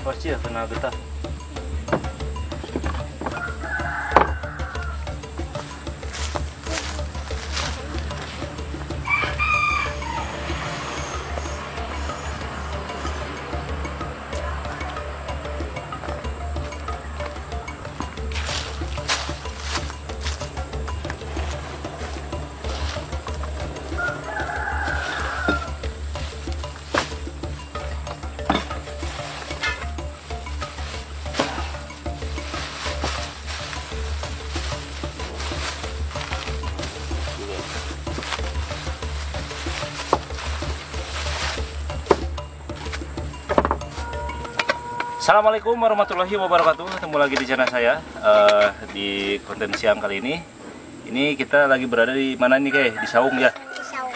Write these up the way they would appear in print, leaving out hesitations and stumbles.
Pasti ya kena getah. Assalamualaikum warahmatullahi wabarakatuh. Ketemu lagi di channel saya. Di konten siang kali ini kita lagi berada di mana nih, Kay? Di Saung ya.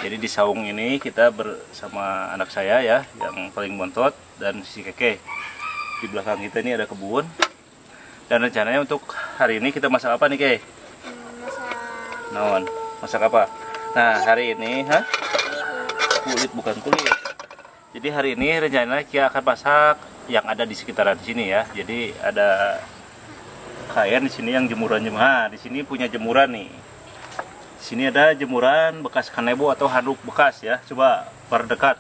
Jadi di Saung ini kita bersama anak saya ya, yang paling bontot, dan si Keke. Di belakang kita ini ada kebun. Dan rencananya untuk hari ini kita masak apa nih, Kay? Masak apa? Nah, hari ini, kulit, bukan kulit. Jadi hari ini rencananya kita akan masak yang ada di sekitaran sini ya. Jadi ada kain di sini yang jemuran. Nah, di sini punya jemuran nih. Di sini ada jemuran bekas kanebo atau handuk bekas ya. Coba perdekat.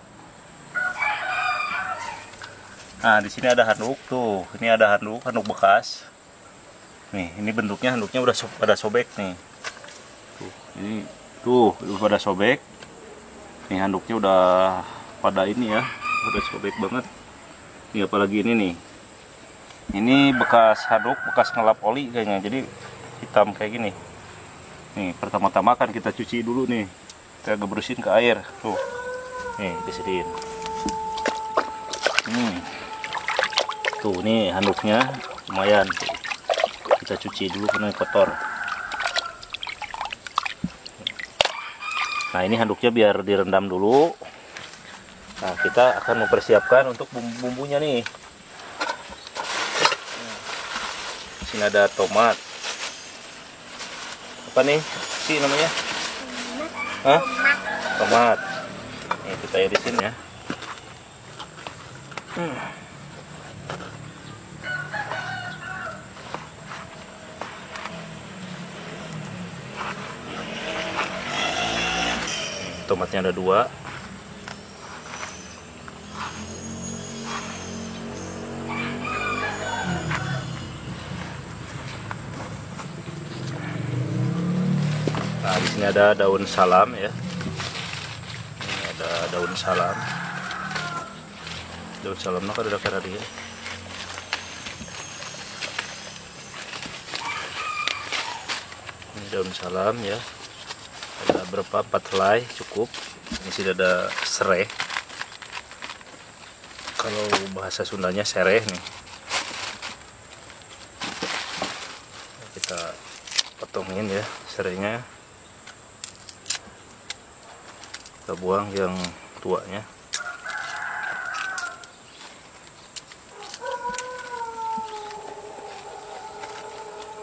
Nah, di sini ada handuk tuh. Ini ada handuk bekas. Nih, ini bentuknya handuknya udah pada sobek nih. Tuh, ini tuh udah pada sobek. Nih handuknya udah pada ini ya, udah sobek banget. Ini apalagi ini nih. Ini bekas handuk, bekas ngelap oli kayaknya. Jadi hitam kayak gini. Nih, pertama-tama kan kita cuci dulu nih. Kita gebrusin ke air. Tuh. Nih, disediin. Tuh, nih handuknya lumayan. Kita cuci dulu karena kotor. Nah, ini handuknya biar direndam dulu. Nah, kita akan mempersiapkan untuk bumbu-bumbunya nih. Sini ada tomat. Apa nih sih namanya? Tomat. Nih kita irisin ya. Tomatnya ada 2. Nah, di sini ada daun salam ya. Ini ada daun salam. Daun salamnya kan udah kena dia. Ini daun salam ya. Ada berapa? 4 helai cukup. Ini sudah ada serai. Kalau bahasa Sundanya sereh nih. Kita potongin ya serainya. Kita buang yang tuanya.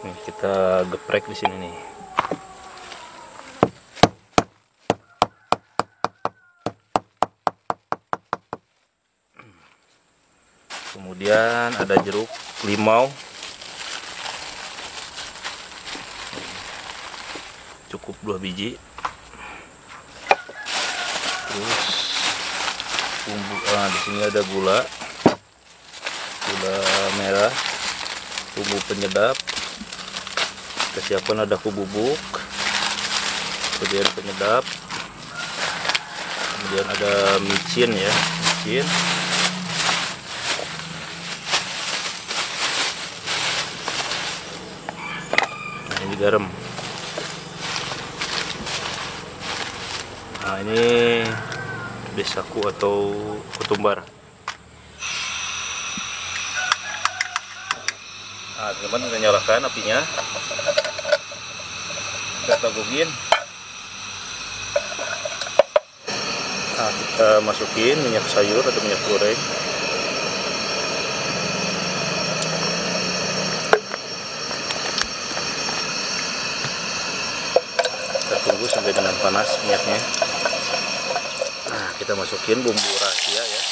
Nih kita geprek di sini nih. Kemudian ada jeruk limau. Cukup 2 biji. Terus bumbu, di sini ada gula merah, bumbu penyedap. Kita siapkan ada bubuk, kemudian penyedap, kemudian ada micin ya, micin. Nah, ini garam. Nah, ini desaku atau ketumbar. Nah, teman-teman, kita nyalakan apinya. Kita tagungin. Nah, kita masukin minyak sayur atau minyak goreng. Kita tunggu sampai dengan panas minyaknya. Nah, kita masukin bumbu rahasia ya.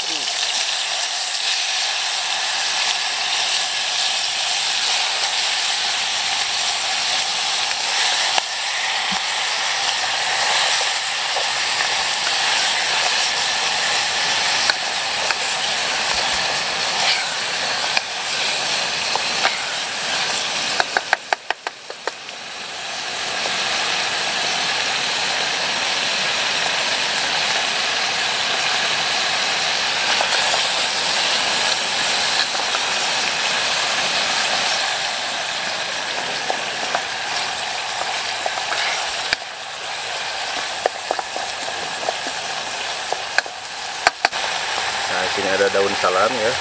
garam ya,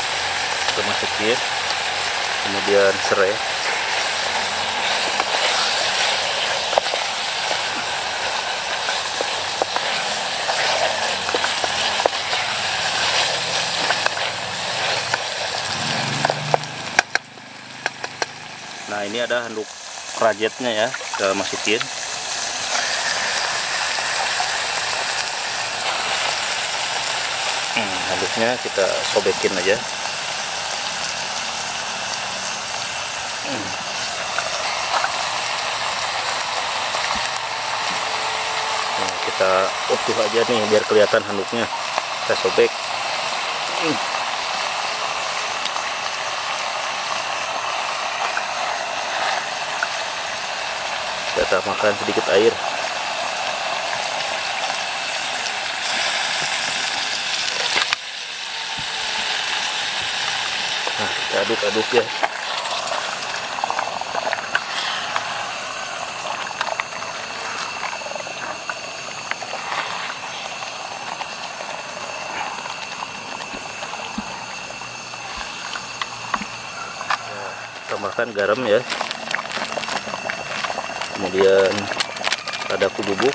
kita masukin, kemudian serai. Nah, ini ada handuk rajetnya ya, kita masukin. Handuknya kita sobekin aja. Nah, kita utuh aja nih biar kelihatan handuknya. Kita sobek. Kita tambahkan sedikit air. Nah, kita aduk-aduk ya. Tambahkan garam ya. Kemudian ladaku bubuk.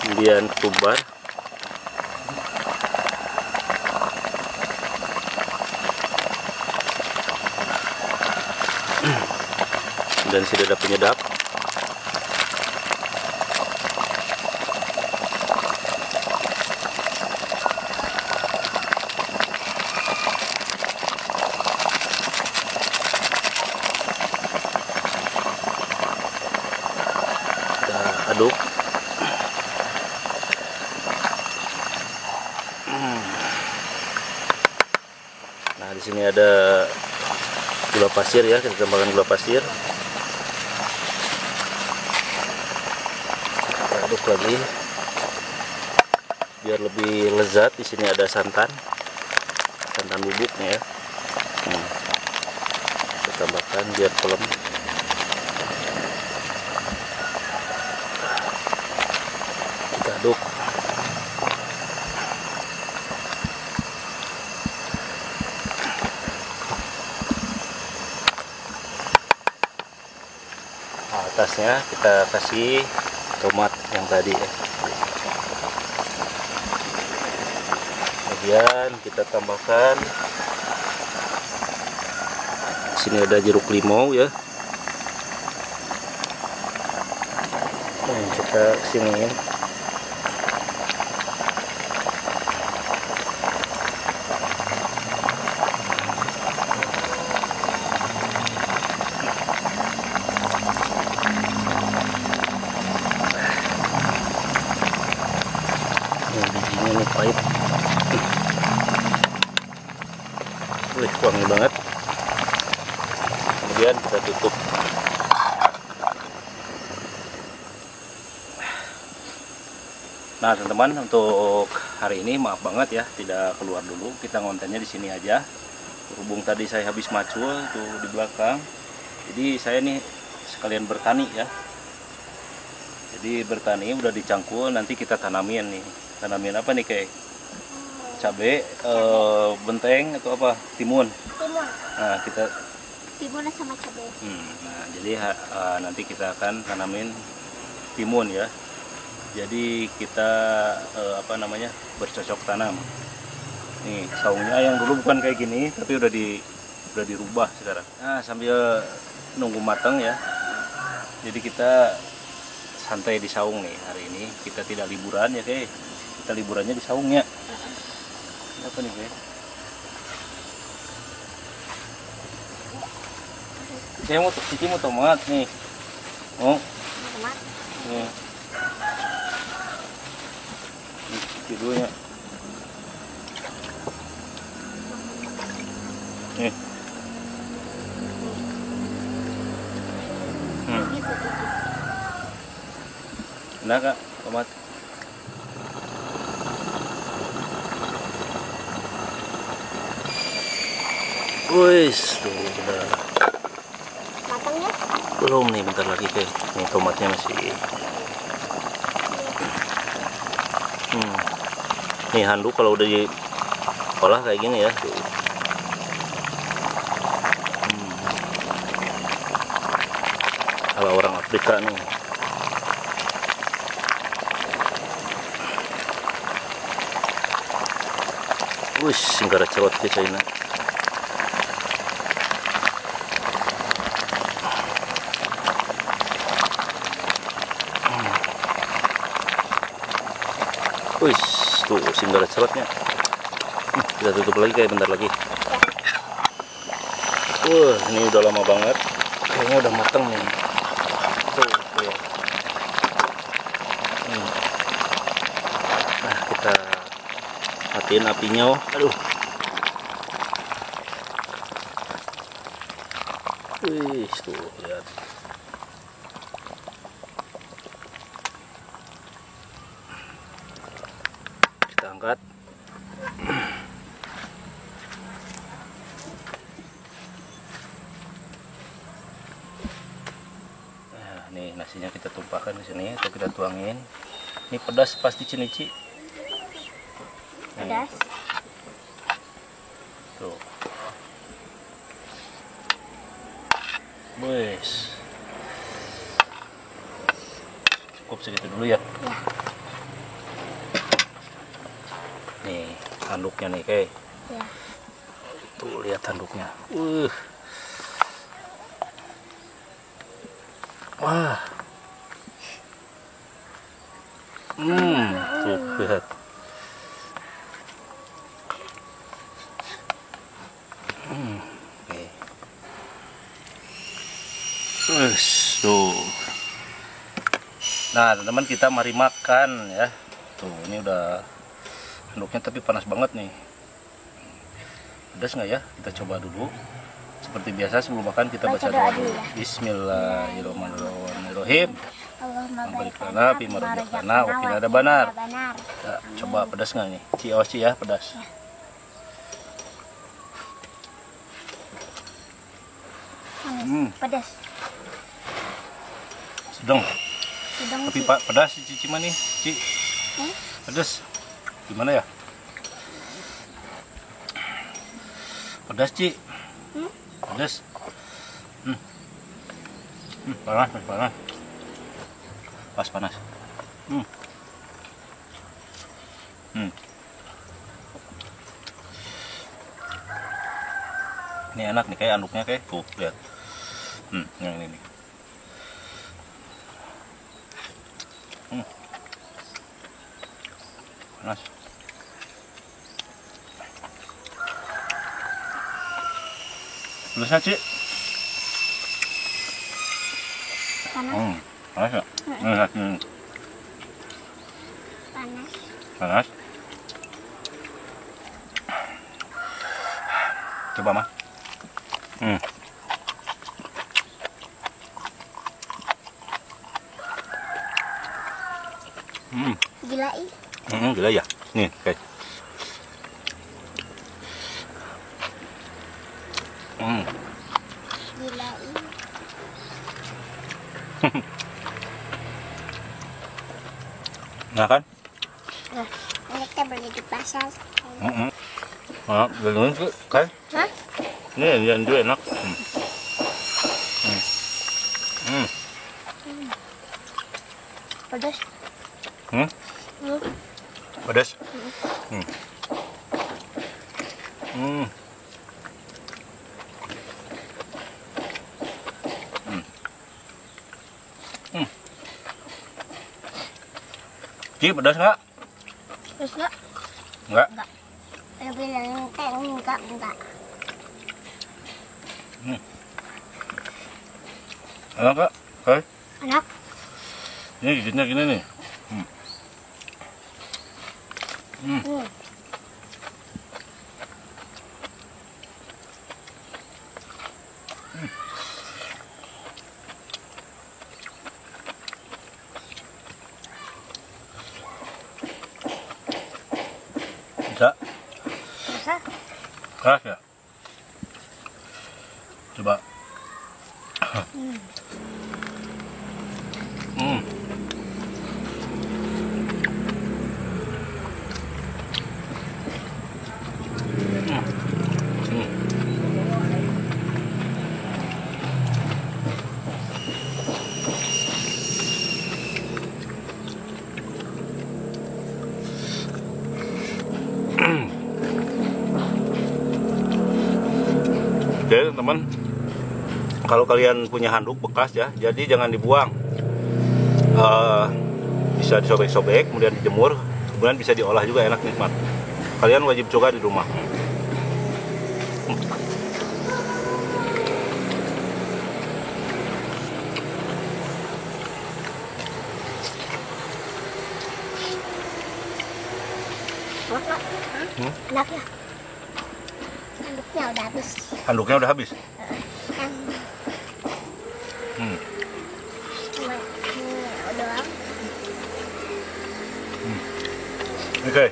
Kemudian ketumbar. Dan sudah ada penyedap. Kita aduk. Nah, di sini ada gula pasir ya, kita tambahkan gula pasir. Kita aduk lagi biar lebih lezat. Di sini ada santan bubuknya ya. Kita tambahkan biar pelem. Kita aduk. Nah, atasnya kita kasih tomat yang tadi ya. Kemudian kita tambahkan, sini ada jeruk limau ya. Kita kesiniin. Bijinya nih pahit. Wih, wangi banget. Kemudian kita tutup. Nah, teman-teman, untuk hari ini maaf banget ya tidak keluar dulu. Kita ngontennya di sini aja. Berhubung tadi saya habis macul tuh di belakang. Jadi saya nih sekalian bertani ya. Jadi bertani udah dicangkul, nanti kita tanamin nih. Tanamin apa nih, kayak cabai, benteng atau apa? Timun. Timun. Nah, kita Timun sama cabai. Nah, jadi nanti kita akan tanamin timun ya. Jadi kita bercocok tanam. Nih saungnya yang dulu bukan kayak gini, tapi udah dirubah sekarang. Nah, sambil nunggu matang ya. Jadi kita santai di saung nih hari ini. Kita tidak liburan ya, kayak kita liburannya di saungnya. Apa nih, kayak? Saya mau Cici mau tomat nih. Oh. Tomat. Nih. Cici dulu ya. Nih. Enak Kak, tomat. Wih, tuh udah Matang ya? Belum nih, bentar lagi teh. Nih tomatnya masih. Nih handuk kalau udah diolah kayak gini ya. Tuh. Kalau orang Afrika nih. Wih, singgara celot ke China. Wih, tuh singgara celotnya. Kita tutup lagi kayak bentar lagi. Wah, ini udah lama banget. Kayaknya udah mateng nih. Tuh, ya. Nah, kita matiin apinya. Aduh. Wih, tuh lihat. Kita angkat. Nah, nih nasinya kita tumpahkan di sini atau kita tuangin. Ini pedas pasti cinici. Pedas. Tuh. Wes. Cukup segitu dulu ya. Ya. Nih, handuknya nih, kayak. Ya. Tuh, lihat handuknya. Wah. Tuh, lihat. Oke. Tuh. Nah, teman-teman, kita mari makan ya. Tuh, ini udah handuknya tapi panas banget nih. Pedas nggak ya? Kita coba dulu. Seperti biasa sebelum makan kita baca doa dulu. Bismillahirrahmanirrahim. Allahumma barik Lana fi ma razaqtana wa qina adzabannar. Ya, coba pedas nggak nih? Ci ya, pedas. Pedas. Sedang. Sedang Tapi sih. Pak, pedas si Cici mah nih, Ci. Pedas. Gimana ya? Pedas, Ci. Pedas. Panas, panas. Pas panas. Ini enak nih, kayak anduknya kayak tuh, lihat. Yang ini nih. Panas. Pedasnya, Ci. Panas. Panas ya? Panas. Panas. Coba, Mah. Gila ih. Gila ya? Nih, guys. Gila ih. Nah kan? Nah, ini kita beli di pasar. Belum tuh, kan? Hah? Ini yang juga enak. Pedas. Pedas. Ci, pedas nggak? Terus enggak? Nggak. Ada bilang enggak. Enak nggak? Oke. Enak. Ini gigitnya gini nih. Bisa? Bisa? Keras ya? Coba. Hmm. Oke teman, kalau kalian punya handuk bekas ya, jadi jangan dibuang. Bisa disobek-sobek, kemudian dijemur, kemudian bisa diolah juga, enak nikmat. Kalian wajib coba di rumah. Enak nggak? Enak ya? Handuknya udah habis. Handuknya udah habis. Yang Hmm. cuma doang. Oke.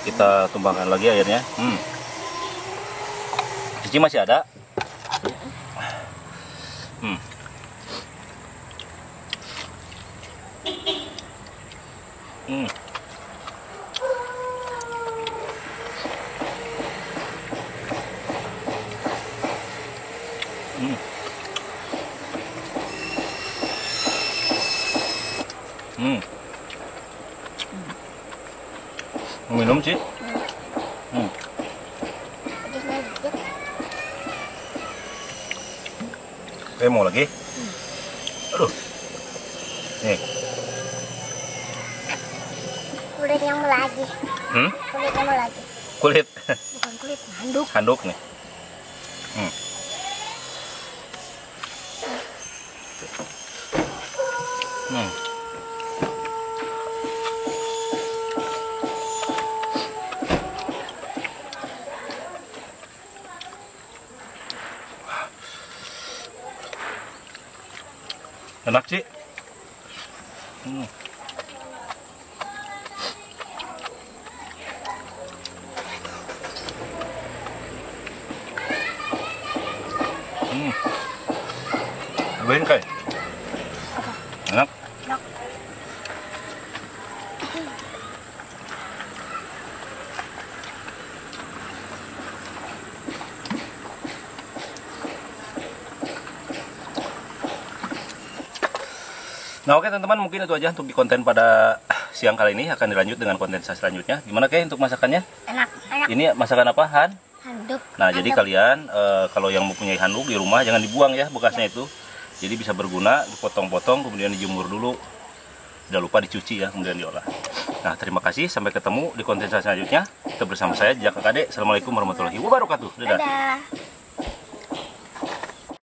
Kita tumbangkan lagi airnya. Cici masih ada. Hmm. Hmm. Hmm. Hmm. Mau minum sih? Pedasnya dikit. Mau lagi? Aduh. Nih. Kulitnya mau lagi. Kulitnya mau lagi. Kulit. Bukan kulit, handuk. Handuk nih. Enak sih. Cobain Kai. Enak. Enak. Nah oke teman-teman, mungkin itu aja untuk di konten pada siang kali ini. Akan dilanjut dengan konten selanjutnya. Gimana Kai untuk masakannya? Enak. Enak. Ini masakan apa Han? Handuk. Nah jadi kalian kalau yang mempunyai handuk di rumah jangan dibuang ya bekasnya itu. Jadi bisa berguna, dipotong-potong kemudian dijemur dulu. Tidak lupa dicuci ya, kemudian diolah. Nah terima kasih, sampai ketemu di konten selanjutnya. Tetap bersama saya Jaka Kade. Assalamualaikum warahmatullahi wabarakatuh. Dadah. Dadah.